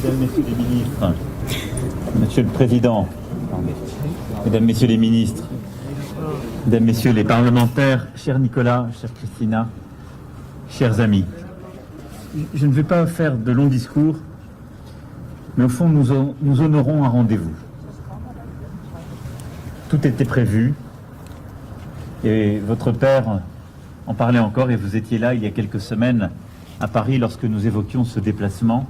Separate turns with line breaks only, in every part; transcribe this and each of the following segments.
Mesdames, Messieurs les ministres, Monsieur le Président, Mesdames, Messieurs les ministres, Mesdames, Messieurs les parlementaires, cher Nicolas, chère Christina, chers amis, je ne vais pas faire de longs discours, mais au fond, nous honorons un rendez-vous. Tout était prévu, et votre père en parlait encore, et vous étiez là il y a quelques semaines à Paris lorsque nous évoquions ce déplacement.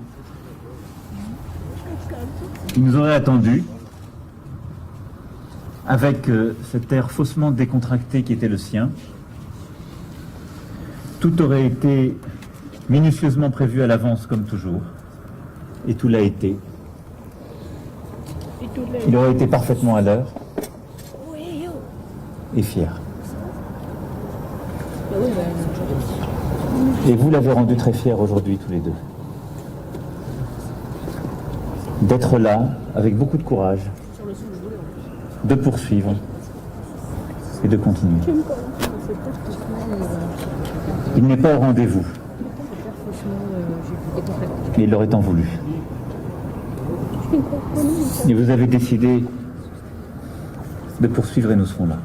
Il nous aurait attendus avec cet air faussement décontracté qui était le sien. Tout aurait été minutieusement prévu à l'avance comme toujours, et tout l'a été. Il aurait été parfaitement à l'heure et fier. Et vous l'avez rendu très fier aujourd'hui tous les deux. D'être là avec beaucoup de courage, de poursuivre et de continuer. Il n'est pas au rendez-vous, mais il l'aurait tant voulu. Et vous avez décidé de poursuivre et nous serons là.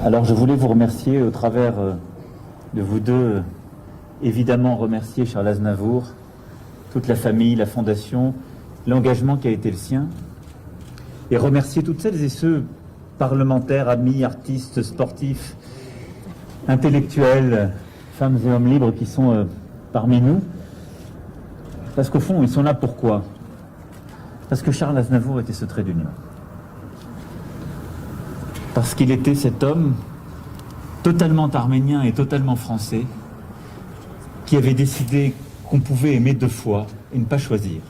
Alors je voulais vous remercier au travers de vous deux, évidemment remercier Charles Aznavour, toute la famille, la fondation, l'engagement qui a été le sien, et remercier toutes celles et ceux, parlementaires, amis, artistes, sportifs, intellectuels, femmes et hommes libres qui sont parmi nous, parce qu'au fond, ils sont là pourquoi? Parce que Charles Aznavour était ce trait d'union. Parce qu'il était cet homme totalement arménien et totalement français qui avait décidé qu'on pouvait aimer deux fois et ne pas choisir.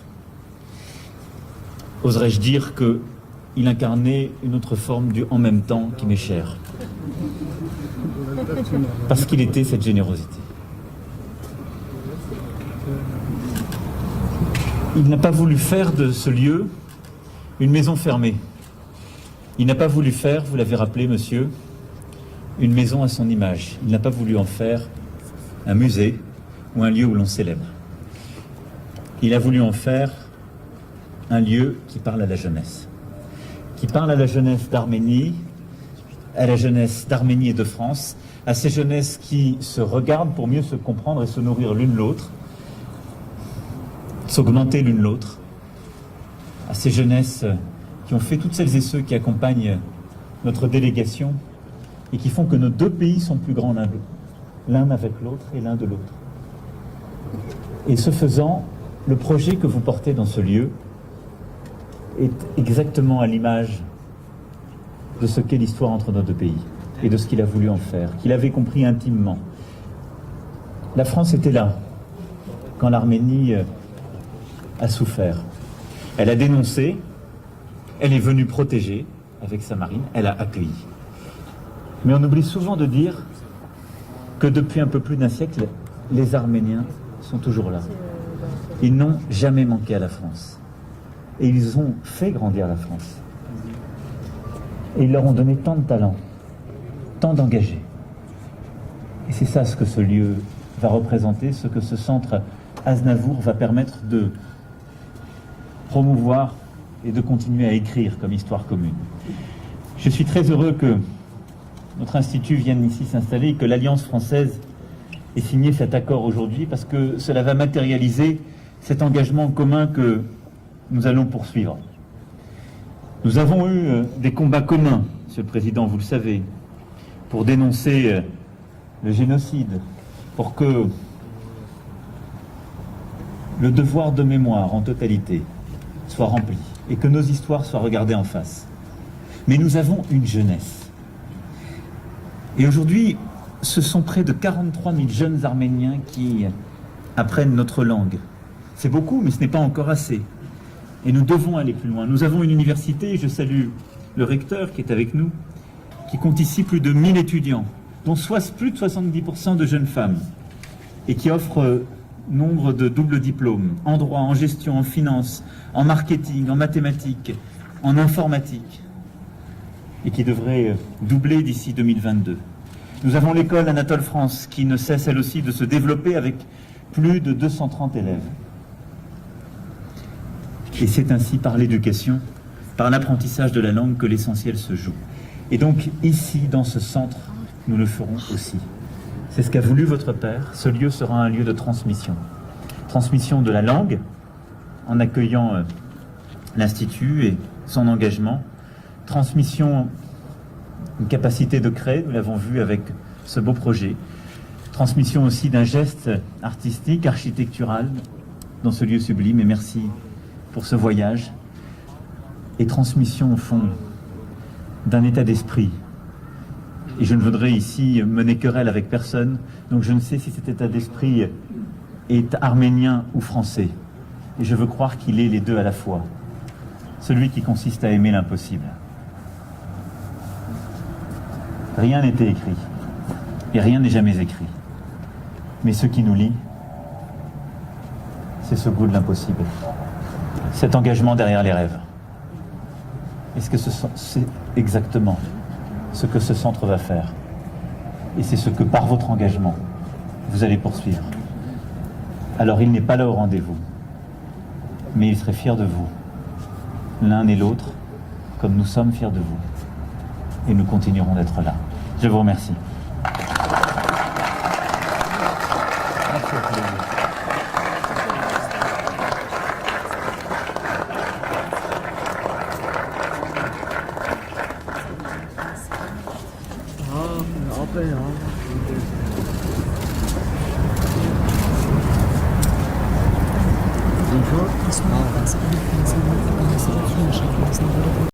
Oserais-je dire qu'il incarnait une autre forme du « en même temps » qui m'est chère. Parce qu'il était cette générosité. Il n'a pas voulu faire de ce lieu une maison fermée. Il n'a pas voulu faire, vous l'avez rappelé, monsieur, une maison à son image. Il n'a pas voulu en faire un musée ou un lieu où l'on célèbre. Il a voulu en faire un lieu qui parle à la jeunesse. Qui parle à la jeunesse d'Arménie, à la jeunesse d'Arménie et de France, à ces jeunesses qui se regardent pour mieux se comprendre et se nourrir l'une l'autre, s'augmenter l'une l'autre, à ces jeunesses qui ont fait toutes celles et ceux qui accompagnent notre délégation et qui font que nos deux pays sont plus grands l'un avec l'autre et l'un de l'autre. Et ce faisant, le projet que vous portez dans ce lieu est exactement à l'image de ce qu'est l'histoire entre nos deux pays et de ce qu'il a voulu en faire, qu'il avait compris intimement. La France était là quand l'Arménie a souffert. Elle a dénoncé, elle est venue protéger avec sa marine, elle a accueilli. Mais on oublie souvent de dire que depuis un peu plus d'un siècle, les Arméniens sont toujours là. Ils n'ont jamais manqué à la France. Et ils ont fait grandir la France. Et ils leur ont donné tant de talent, tant d'engagés. Et c'est ça ce que ce lieu va représenter, ce que ce centre Aznavour va permettre de promouvoir et de continuer à écrire comme histoire commune. Je suis très heureux que notre institut vienne ici s'installer et que l'Alliance française ait signé cet accord aujourd'hui, parce que cela va matérialiser cet engagement commun que nous allons poursuivre. Nous avons eu des combats communs, Monsieur le Président, vous le savez, pour dénoncer le génocide, pour que le devoir de mémoire en totalité soit rempli et que nos histoires soient regardées en face. Mais nous avons une jeunesse. Et aujourd'hui, ce sont près de 43 000 jeunes Arméniens qui apprennent notre langue. C'est beaucoup, mais ce n'est pas encore assez. Et nous devons aller plus loin. Nous avons une université, et je salue le recteur qui est avec nous, qui compte ici plus de 1000 étudiants, dont plus de 70% de jeunes femmes, et qui offre nombre de doubles diplômes, en droit, en gestion, en finance, en marketing, en mathématiques, en informatique, et qui devrait doubler d'ici 2022. Nous avons l'école Anatole France, qui ne cesse elle aussi de se développer avec plus de 230 élèves. Et c'est ainsi par l'éducation, par l'apprentissage de la langue que l'essentiel se joue. Et donc ici, dans ce centre, nous le ferons aussi. C'est ce qu'a voulu votre père. Ce lieu sera un lieu de transmission. Transmission de la langue, en accueillant l'Institut et son engagement. Transmission, une capacité de créer, nous l'avons vu avec ce beau projet. Transmission aussi d'un geste artistique, architectural, dans ce lieu sublime. Et merci pour ce voyage. Et transmission, au fond, d'un état d'esprit. Et je ne voudrais ici mener querelle avec personne, donc je ne sais si cet état d'esprit est arménien ou français. Et je veux croire qu'il est les deux à la fois. Celui qui consiste à aimer l'impossible. Rien n'était écrit, et rien n'est jamais écrit. Mais ce qui nous lie, c'est ce goût de l'impossible. Cet engagement derrière les rêves. Est-ce que c'est exactement ce que ce centre va faire? Et c'est ce que, par votre engagement, vous allez poursuivre. Alors il n'est pas là au rendez-vous, mais il serait fier de vous, l'un et l'autre, comme nous sommes fiers de vous. Et nous continuerons d'être là. Je vous remercie.
Bonjour.